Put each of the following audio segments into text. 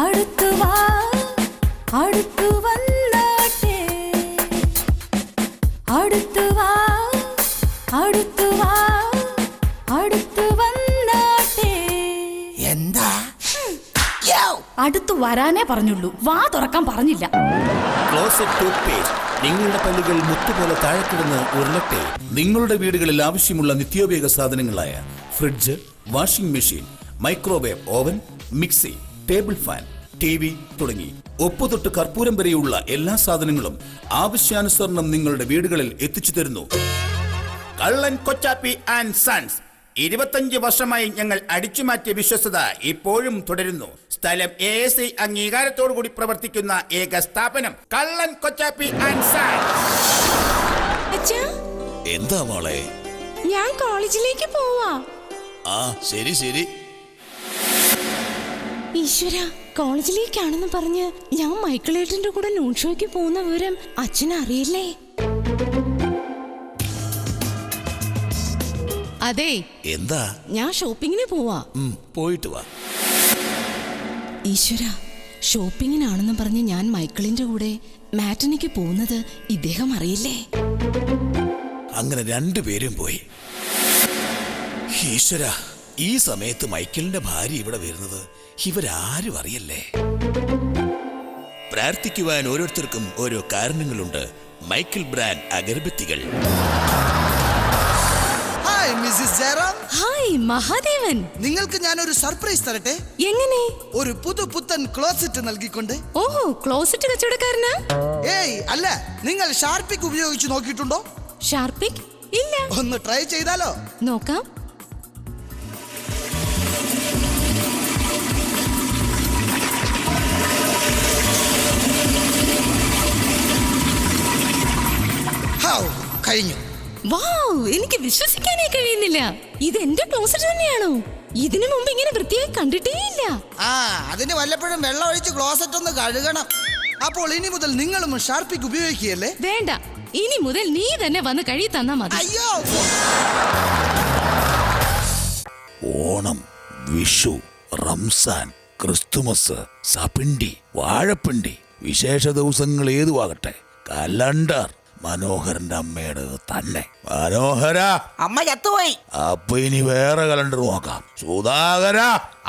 അടുത്തു വാ അടുത്തു വന്നാട്ടെ അടുത്തു വാ അടുത്തു വാ അടുത്തു വന്നാട്ടെ. എന്താ അടുത്തു വരാനേ പറഞ്ഞുള്ളൂ, വാ തുറക്കാൻ പറഞ്ഞില്ല. ക്ലോസറ്റ് ടൂത്ത്പേസ്റ്റ് നിങ്ങളുടെ പല്ലുകൾ മുത്തുപോലെ താഴെക്കിടന്ന് ഉരുളട്ടെ. നിങ്ങളുടെ വീടുകളിൽ ആവശ്യമുള്ള നിത്യോപയോഗ സാധനങ്ങളായ fridge, washing machine, microwave oven, mixie, table fan, TV തുടങ്ങി ഒപ്പുതൊട്ട് കർപ്പൂരം വരെയുള്ള എല്ലാ സാധനങ്ങളും ആവശ്യാനുസരണം നിങ്ങളുടെ വീടുകളിൽ എത്തിച്ചു തരുന്നു. കള്ളൻ കൊച്ചാപ്പി ആൻഡ് സൺസ് 25 വർഷമായി ഞങ്ങൾ അടിച്ചുമാറ്റിയ വിശ്വസ്തത ഇപ്പോഴും തുടരുന്നു. സ്ഥലം ASC അംഗീകാരത്തോടു കൂടി പ്രവർത്തിക്കുന്ന ഏക സ്ഥാപനം കള്ളൻ കൊച്ചാപ്പി ആൻഡ് സൺസ്. എന്താ മോളെ? ഞാൻ കോളേജിലേക്ക് പോവാ. ആ ശരി ശരി. ഈശ്വര, കോളേജിലേക്കാണെന്ന് പറഞ്ഞ് ഞാൻ മൈക്കിളേട്ടന്റെ കൂടെ നൂൺ ഷോയ്ക്ക് പോകുന്ന വിവരം അച്ഛന് അറിയില്ലേ? അതെ, എന്താ? ഞാൻ ഷോപ്പിങ്ങിന് പോവാ. പോയിട്ട് വാ. ഈശ്വര, ഷോപ്പിങ്ങിനാണെന്ന് പറഞ്ഞ് ഞാൻ മൈക്കിളിന്റെ കൂടെ മാറ്റനിക്ക് പോകുന്നത് ഇദ്ദേഹം അറിയില്ലേ? അങ്ങനെ രണ്ടുപേരും പോയി. ഈശ്വര, ഈ സമയത്ത് മൈക്കിളിന്റെ ഭാര്യ ഇവിടെ വരുന്നത് ഇവരാരും അറിയല്ലേ? പ്രാർത്ഥിക്കുവാൻ ഓരോരുത്തർക്കും ഓരോ കാരണങ്ങളുണ്ട്. മൈക്കിൾ ബ്രാൻഡ് അഗർബത്തികൾ. Hi Mrs Jayaram. Hi Mahadevan. നിങ്ങൾക്ക് ഞാനൊരു സർപ്രൈസ് തരട്ടെ? എങ്ങനെ? ഒരു പുത്തൻ ക്ലോസറ്റ് നൽകിക്കൊണ്ട്. ഓഹോ, ക്ലോസറ്റ് കച്ചവടക്കാരനാ? ഏയ് അല്ല, നിങ്ങൾ ഷാർപ്പിക് ഉപയോഗിച്ച് നോക്കിയിട്ടുണ്ടോ? ഷാർപ്പിക്? ഇല്ല. ഒന്ന് ട്രൈ ചെയ്താലോ? നോക്കാം. കഴിഞ്ഞു. വാവ്, എനിക്ക് വിശ്വസിക്കാനേ കഴിയുന്നില്ല. ഇത് എന്റെ ക്ലോസറ്റ് തന്നെയാണോ? ഇതിനു മുമ്പ് ഇങ്ങനെ വൃത്തിയായി കണ്ടിട്ടേയില്ല. അതിന് വല്ലപ്പോഴും വെള്ളം ഒഴിച്ച് ക്ലോസറ്റ് ഒന്ന് കഴുകണം. അപ്പോൾ ഇനി മുതൽ നിങ്ങളും ഷാർപ്പിക് ഉപയോഗിക്കുകയല്ലേ? വേണ്ട, ഇനി മുതൽ നീ തന്നെ വന്ന് കഴുകി തന്നാ മതി. അയ്യോ! ഓണം, വിഷു, റംസാൻ, ക്രിസ്തുമസ്, സപിണ്ടി, വാഴപ്പിണ്ടി, വിശേഷ ദിവസങ്ങൾ ഏതുവാകട്ടെ, കലണ്ടർ മനോഹരന്റെ അമ്മയുടെ തന്നെ. മനോഹര, അമ്മ ചത്തുപോയി. അപ്പൊ ഇനി വേറെ കലണ്ടർ നോക്കാം. സുധാകര,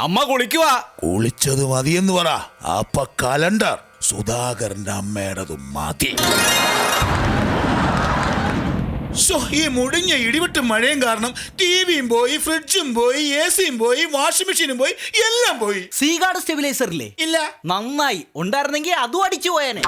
അമ്മ കുളിക്കുവാ. കുളിച്ചത് മതിയെന്ന് പറ. അപ്പൊ കലണ്ടർ സുധാകരന്റെ അമ്മയുടേതും മതി. ഈ മുടിഞ്ഞ ഇടിവെട്ടും മഴയും കാരണം ടിവിയും പോയി, ഫ്രിഡ്ജും പോയി, AC-യും പോയി, വാഷിംഗ് മെഷീനും പോയി, എല്ലാം പോയി. സീഗാർഡ് സ്റ്റെബിലൈസർ ഇല്ലേ? ഇല്ല. നന്നായി. ഉണ്ടായിരുന്നെങ്കിൽ അതും അടിച്ചു പോയേനെ.